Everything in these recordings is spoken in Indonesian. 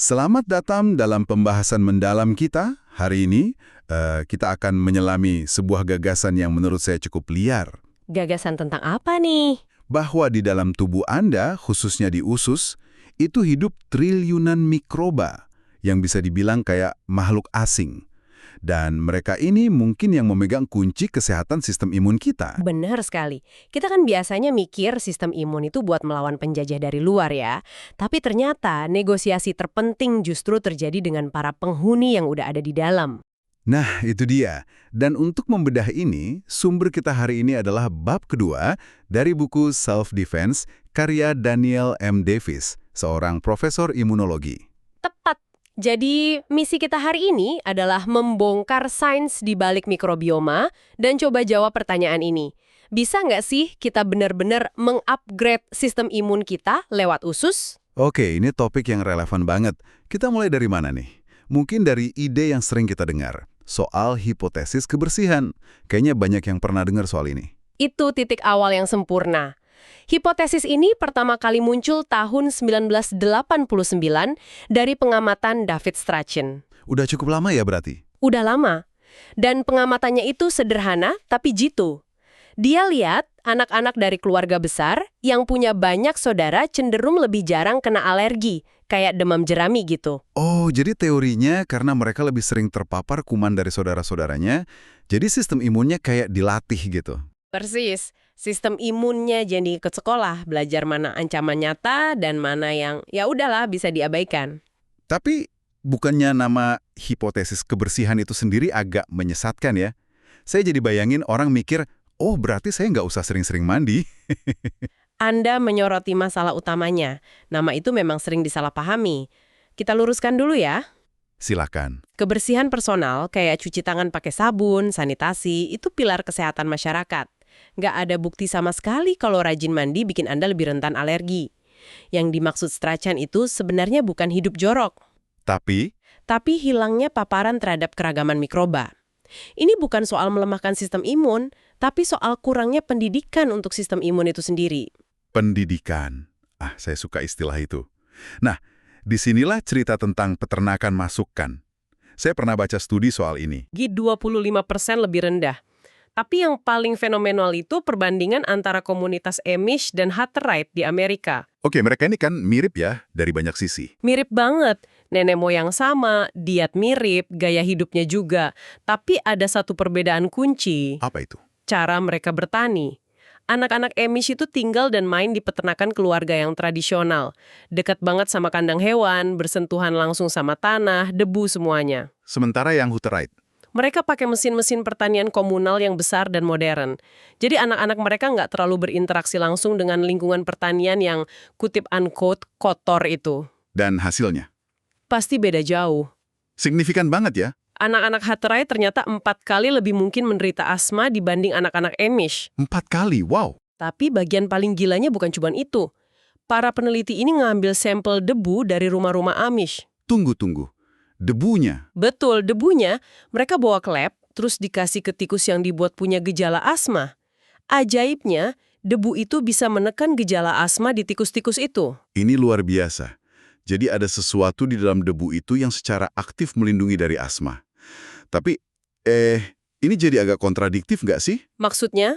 Selamat datang dalam pembahasan mendalam kita. Hari ini kita akan menyelami sebuah gagasan yang menurut saya cukup liar. Gagasan tentang apa nih? Bahwa di dalam tubuh Anda, khususnya di usus, itu hidup triliunan mikroba yang bisa dibilang kayak makhluk asing. Dan mereka ini mungkin yang memegang kunci kesehatan sistem imun kita. Benar sekali. Kita kan biasanya mikir sistem imun itu buat melawan penjajah dari luar ya. Tapi ternyata negosiasi terpenting justru terjadi dengan para penghuni yang udah ada di dalam. Nah, itu dia. Dan untuk membedah ini, sumber kita hari ini adalah bab kedua dari buku Self-Defense karya Daniel M. Davis, seorang profesor imunologi. Tepat. Jadi, misi kita hari ini adalah membongkar sains di balik mikrobioma dan coba jawab pertanyaan ini. Bisa nggak sih kita benar-benar mengupgrade sistem imun kita lewat usus? Oke, ini topik yang relevan banget. Kita mulai dari mana nih? Mungkin dari ide yang sering kita dengar, soal hipotesis kebersihan. Kayaknya banyak yang pernah dengar soal ini. Itu titik awal yang sempurna. Hipotesis ini pertama kali muncul tahun 1989 dari pengamatan David Strachan. Udah cukup lama ya berarti? Udah lama. Dan pengamatannya itu sederhana tapi jitu. Dia lihat anak-anak dari keluarga besar yang punya banyak saudara cenderung lebih jarang kena alergi, kayak demam jerami gitu. Oh, jadi teorinya karena mereka lebih sering terpapar kuman dari saudara-saudaranya, jadi sistem imunnya kayak dilatih gitu. Persis. Sistem imunnya jadi ikut sekolah, belajar mana ancaman nyata dan mana yang ya udahlah bisa diabaikan. Tapi bukannya nama hipotesis kebersihan itu sendiri agak menyesatkan ya? Saya jadi bayangin orang mikir, oh berarti saya nggak usah sering-sering mandi. Anda menyoroti masalah utamanya. Nama itu memang sering disalahpahami. Kita luruskan dulu ya. Silakan. Kebersihan personal kayak cuci tangan pakai sabun, sanitasi, itu pilar kesehatan masyarakat. Nggak ada bukti sama sekali kalau rajin mandi bikin Anda lebih rentan alergi. Yang dimaksud Strachan itu sebenarnya bukan hidup jorok, Tapi, tapi hilangnya paparan terhadap keragaman mikroba. Ini bukan soal melemahkan sistem imun, tapi soal kurangnya pendidikan untuk sistem imun itu sendiri. pendidikan. Saya suka istilah itu. Nah, disinilah cerita tentang peternakan masukkan. Saya pernah baca studi soal ini. 25% lebih rendah. Tapi yang paling fenomenal itu perbandingan antara komunitas Amish dan Hutterite di Amerika. Oke, mereka ini kan mirip ya dari banyak sisi. Mirip banget. Nenek moyang sama, diet mirip, gaya hidupnya juga. Tapi ada satu perbedaan kunci, Apa itu? cara mereka bertani. Anak-anak Amish itu tinggal dan main di peternakan keluarga yang tradisional. Dekat banget sama kandang hewan, bersentuhan langsung sama tanah, debu semuanya. Sementara yang Hutterite. Mereka pakai mesin-mesin pertanian komunal yang besar dan modern. Jadi anak-anak mereka nggak terlalu berinteraksi langsung dengan lingkungan pertanian yang kutip unquote kotor itu. Dan hasilnya? Pasti beda jauh. Signifikan banget ya. Anak-anak Hutterite ternyata 4 kali lebih mungkin menderita asma dibanding anak-anak Amish. 4 kali, wow. Tapi bagian paling gilanya bukan cuma itu. Para peneliti ini ngambil sampel debu dari rumah-rumah Amish. Tunggu. Debunya. Betul, debunya mereka bawa ke lab, terus dikasih ke tikus yang dibuat punya gejala asma. Ajaibnya, debu itu bisa menekan gejala asma di tikus-tikus itu. Ini luar biasa. Jadi ada sesuatu di dalam debu itu yang secara aktif melindungi dari asma. Tapi, ini jadi agak kontradiktif nggak sih? Maksudnya?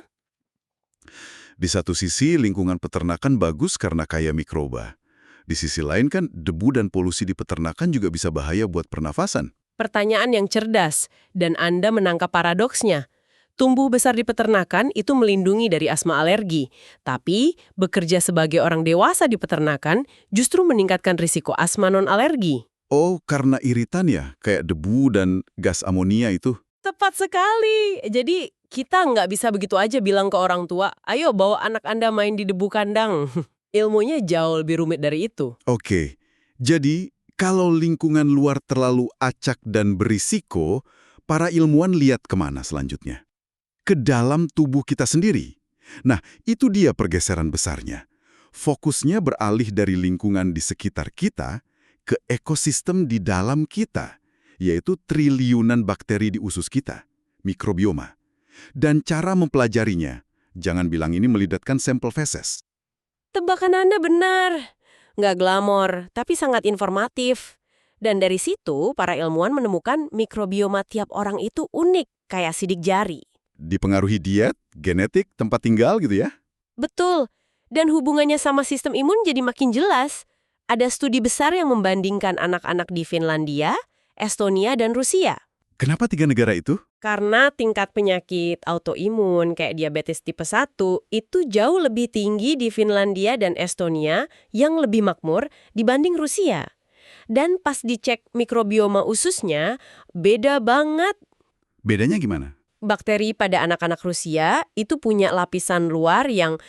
Di satu sisi, lingkungan peternakan bagus karena kaya mikroba. Di sisi lain kan, debu dan polusi di peternakan juga bisa bahaya buat pernafasan. Pertanyaan yang cerdas, dan Anda menangkap paradoksnya. Tumbuh besar di peternakan itu melindungi dari asma alergi, tapi bekerja sebagai orang dewasa di peternakan justru meningkatkan risiko asma non-alergi. Oh, karena iritan ya? Kayak debu dan gas amonia itu? Tepat sekali. Jadi kita nggak bisa begitu aja bilang ke orang tua, ayo bawa anak Anda main di debu kandang. Ilmunya jauh lebih rumit dari itu. Oke, jadi kalau lingkungan luar terlalu acak dan berisiko, para ilmuwan lihat kemana selanjutnya? Ke dalam tubuh kita sendiri. Nah, itu dia pergeseran besarnya. Fokusnya beralih dari lingkungan di sekitar kita ke ekosistem di dalam kita, yaitu triliunan bakteri di usus kita, mikrobioma. Dan cara mempelajarinya, jangan bilang ini melidatkan sampel feses. Tebakan Anda benar. Nggak glamor, tapi sangat informatif. Dan dari situ, para ilmuwan menemukan mikrobioma tiap orang itu unik, kayak sidik jari. Dipengaruhi diet, genetik, tempat tinggal gitu ya? Betul. Dan hubungannya sama sistem imun jadi makin jelas. Ada studi besar yang membandingkan anak-anak di Finlandia, Estonia, dan Rusia. Kenapa 3 negara itu? Karena tingkat penyakit autoimun kayak diabetes tipe 1 itu jauh lebih tinggi di Finlandia dan Estonia yang lebih makmur dibanding Rusia. Dan pas dicek mikrobioma ususnya, beda banget. Bedanya gimana? Bakteri pada anak-anak Rusia itu punya lapisan luar yang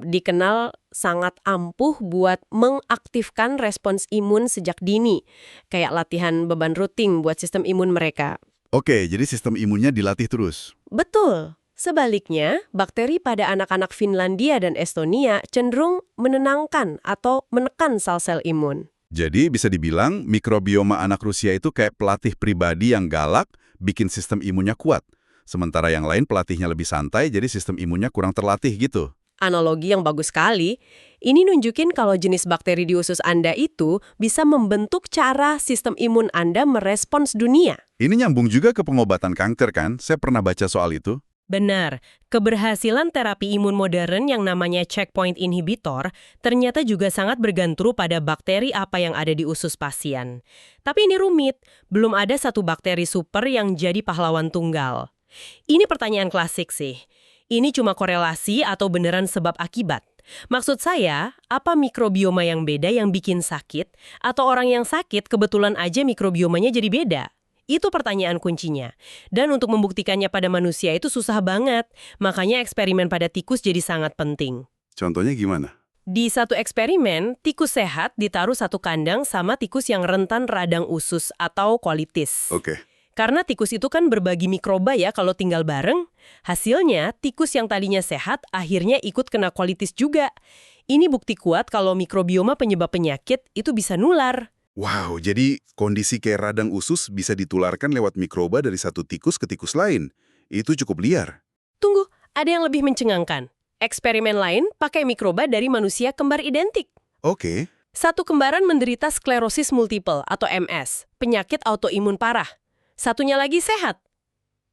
dikenal sangat ampuh buat mengaktifkan respons imun sejak dini. Kayak latihan beban rutin buat sistem imun mereka. Oke, jadi sistem imunnya dilatih terus. Betul. Sebaliknya, bakteri pada anak-anak Finlandia dan Estonia cenderung menenangkan atau menekan sel-sel imun. Jadi bisa dibilang mikrobioma anak Rusia itu kayak pelatih pribadi yang galak, bikin sistem imunnya kuat. Sementara yang lain pelatihnya lebih santai, jadi sistem imunnya kurang terlatih gitu. Analogi yang bagus sekali. Ini nunjukin kalau jenis bakteri di usus Anda itu bisa membentuk cara sistem imun Anda merespons dunia. Ini nyambung juga ke pengobatan kanker kan? Saya pernah baca soal itu. Benar, keberhasilan terapi imun modern yang namanya checkpoint inhibitor ternyata juga sangat bergantung pada bakteri apa yang ada di usus pasien. Tapi ini rumit, belum ada satu bakteri super yang jadi pahlawan tunggal. Ini pertanyaan klasik sih. Ini cuma korelasi atau beneran sebab akibat? Maksud saya, apa mikrobioma yang beda yang bikin sakit? Atau orang yang sakit kebetulan aja mikrobiomanya jadi beda? Itu pertanyaan kuncinya. Dan untuk membuktikannya pada manusia itu susah banget. Makanya eksperimen pada tikus jadi sangat penting. Contohnya gimana? Di satu eksperimen, tikus sehat ditaruh satu kandang sama tikus yang rentan radang usus atau kolitis. Oke. Karena tikus itu kan berbagi mikroba ya kalau tinggal bareng. Hasilnya, tikus yang tadinya sehat akhirnya ikut kena kolitis juga. Ini bukti kuat kalau mikrobioma penyebab penyakit itu bisa nular. Wow, jadi kondisi kayak radang usus bisa ditularkan lewat mikroba dari satu tikus ke tikus lain. Itu cukup liar. Tunggu, ada yang lebih mencengangkan. Eksperimen lain pakai mikroba dari manusia kembar identik. Oke. Satu kembaran menderita sklerosis multiple atau MS, penyakit autoimun parah. Satunya lagi sehat.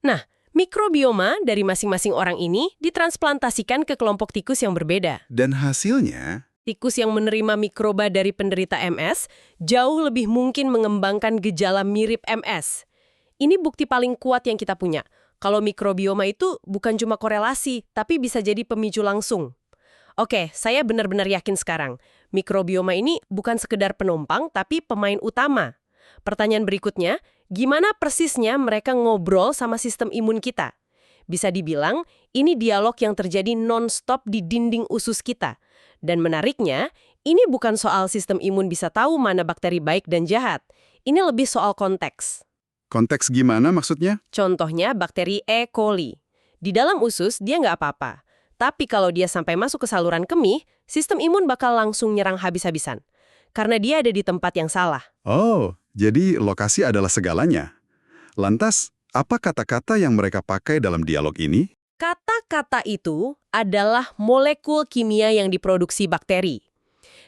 Nah, mikrobioma dari masing-masing orang ini ditransplantasikan ke kelompok tikus yang berbeda. Dan hasilnya? Tikus yang menerima mikroba dari penderita MS jauh lebih mungkin mengembangkan gejala mirip MS. Ini bukti paling kuat yang kita punya. Kalau mikrobioma itu bukan cuma korelasi, tapi bisa jadi pemicu langsung. Oke, saya benar-benar yakin sekarang. Mikrobioma ini bukan sekedar penumpang, tapi pemain utama. Pertanyaan berikutnya, gimana persisnya mereka ngobrol sama sistem imun kita? Bisa dibilang, ini dialog yang terjadi non-stop di dinding usus kita. Dan menariknya, ini bukan soal sistem imun bisa tahu mana bakteri baik dan jahat. Ini lebih soal konteks. Konteks gimana maksudnya? Contohnya bakteri E. coli. Di dalam usus, dia nggak apa-apa. Tapi kalau dia sampai masuk ke saluran kemih, sistem imun bakal langsung nyerang habis-habisan. Karena dia ada di tempat yang salah. Oh, jadi lokasi adalah segalanya. Lantas, apa kata-kata yang mereka pakai dalam dialog ini? Kata-kata itu adalah molekul kimia yang diproduksi bakteri.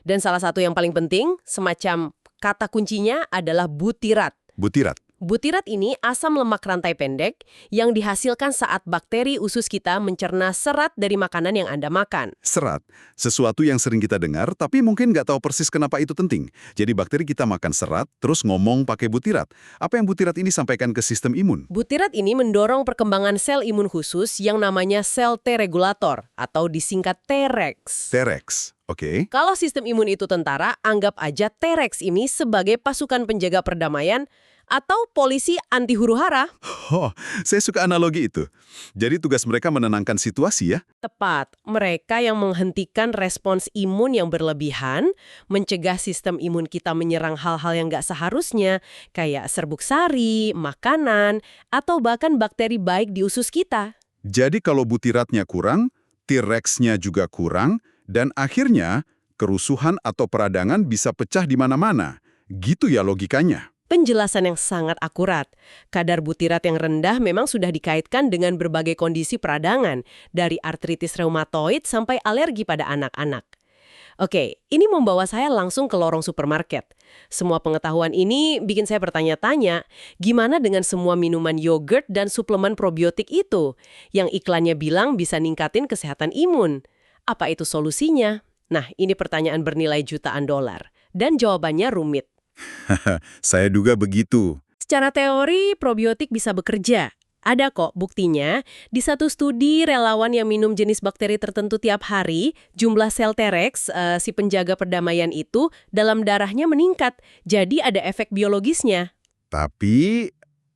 Dan salah satu yang paling penting, semacam kata kuncinya adalah butirat. Butirat. Butirat ini asam lemak rantai pendek yang dihasilkan saat bakteri usus kita mencerna serat dari makanan yang Anda makan. Serat. Sesuatu yang sering kita dengar, tapi mungkin nggak tahu persis kenapa itu penting. Jadi bakteri kita makan serat, terus ngomong pakai butirat. Apa yang butirat ini sampaikan ke sistem imun? Butirat ini mendorong perkembangan sel imun khusus yang namanya sel T regulator atau disingkat T-rex. T-rex. Oke. Kalau sistem imun itu tentara, anggap aja T-rex ini sebagai pasukan penjaga perdamaian atau polisi anti huru-hara. Oh, saya suka analogi itu. Jadi tugas mereka menenangkan situasi ya? Tepat, mereka yang menghentikan respons imun yang berlebihan, mencegah sistem imun kita menyerang hal-hal yang nggak seharusnya, kayak serbuk sari, makanan, atau bahkan bakteri baik di usus kita. Jadi kalau butiratnya kurang, T-rex-nya juga kurang, dan akhirnya kerusuhan atau peradangan bisa pecah di mana-mana. Gitu ya logikanya. Penjelasan yang sangat akurat. Kadar butirat yang rendah memang sudah dikaitkan dengan berbagai kondisi peradangan, dari artritis reumatoid sampai alergi pada anak-anak. Oke, ini membawa saya langsung ke lorong supermarket. Semua pengetahuan ini bikin saya bertanya-tanya, gimana dengan semua minuman yogurt dan suplemen probiotik itu, yang iklannya bilang bisa ningkatin kesehatan imun? Apa itu solusinya? Nah, ini pertanyaan bernilai jutaan dolar. Dan jawabannya rumit. Saya duga begitu. Secara teori, probiotik bisa bekerja. Ada kok buktinya, di satu studi relawan yang minum jenis bakteri tertentu tiap hari, jumlah sel T-rex, si penjaga perdamaian itu, dalam darahnya meningkat. Jadi ada efek biologisnya. Tapi,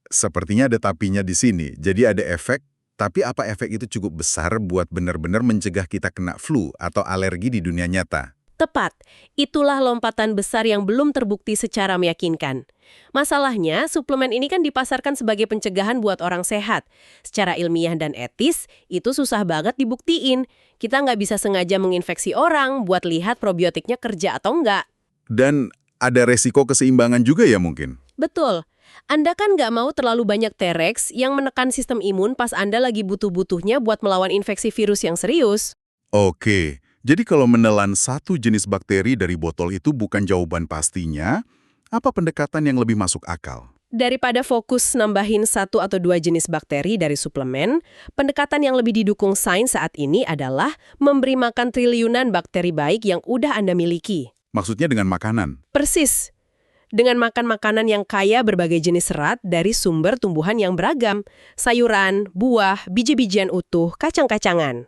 sepertinya ada tapinya di sini. Jadi ada efek, tapi apa efek itu cukup besar buat benar-benar mencegah kita kena flu atau alergi di dunia nyata? Tepat, itulah lompatan besar yang belum terbukti secara meyakinkan. Masalahnya, suplemen ini kan dipasarkan sebagai pencegahan buat orang sehat. Secara ilmiah dan etis, itu susah banget dibuktiin. Kita nggak bisa sengaja menginfeksi orang buat lihat probiotiknya kerja atau nggak. Dan ada resiko keseimbangan juga ya mungkin? Betul. Anda kan nggak mau terlalu banyak T-rex yang menekan sistem imun pas Anda lagi butuh-butuhnya buat melawan infeksi virus yang serius. Oke, jadi kalau menelan satu jenis bakteri dari botol itu bukan jawaban pastinya, apa pendekatan yang lebih masuk akal? Daripada fokus nambahin 1 atau 2 jenis bakteri dari suplemen, pendekatan yang lebih didukung sains saat ini adalah memberi makan triliunan bakteri baik yang udah Anda miliki. Maksudnya dengan makanan? Persis. Dengan makan makanan yang kaya berbagai jenis serat dari sumber tumbuhan yang beragam, sayuran, buah, biji-bijian utuh, kacang-kacangan.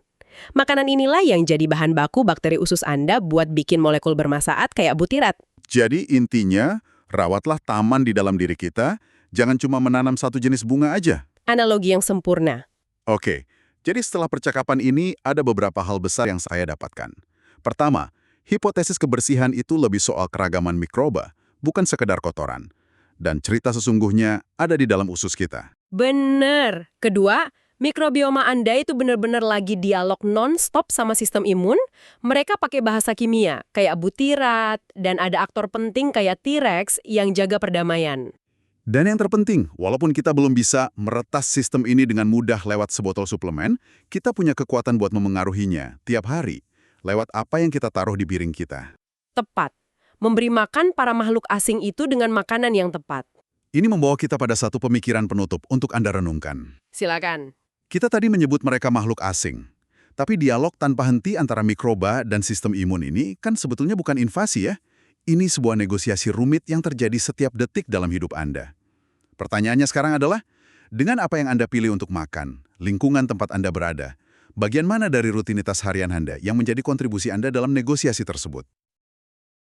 Makanan inilah yang jadi bahan baku bakteri usus Anda buat bikin molekul bermanfaat kayak butirat. Jadi intinya, rawatlah taman di dalam diri kita, jangan cuma menanam satu jenis bunga aja. Analogi yang sempurna. Oke, jadi setelah percakapan ini ada beberapa hal besar yang saya dapatkan. Pertama, hipotesis kebersihan itu lebih soal keragaman mikroba, bukan sekedar kotoran. Dan cerita sesungguhnya ada di dalam usus kita. Bener. Kedua, mikrobioma Anda itu benar-benar lagi dialog non-stop sama sistem imun. Mereka pakai bahasa kimia, kayak butirat, dan ada aktor penting kayak T-rex yang jaga perdamaian. Dan yang terpenting, walaupun kita belum bisa meretas sistem ini dengan mudah lewat sebotol suplemen, kita punya kekuatan buat memengaruhinya tiap hari, lewat apa yang kita taruh di piring kita. Tepat. Memberi makan para makhluk asing itu dengan makanan yang tepat. Ini membawa kita pada satu pemikiran penutup untuk Anda renungkan. Silakan. Kita tadi menyebut mereka makhluk asing. Tapi dialog tanpa henti antara mikroba dan sistem imun ini kan sebetulnya bukan invasi ya. Ini sebuah negosiasi rumit yang terjadi setiap detik dalam hidup Anda. Pertanyaannya sekarang adalah, dengan apa yang Anda pilih untuk makan, lingkungan tempat Anda berada, bagian mana dari rutinitas harian Anda yang menjadi kontribusi Anda dalam negosiasi tersebut?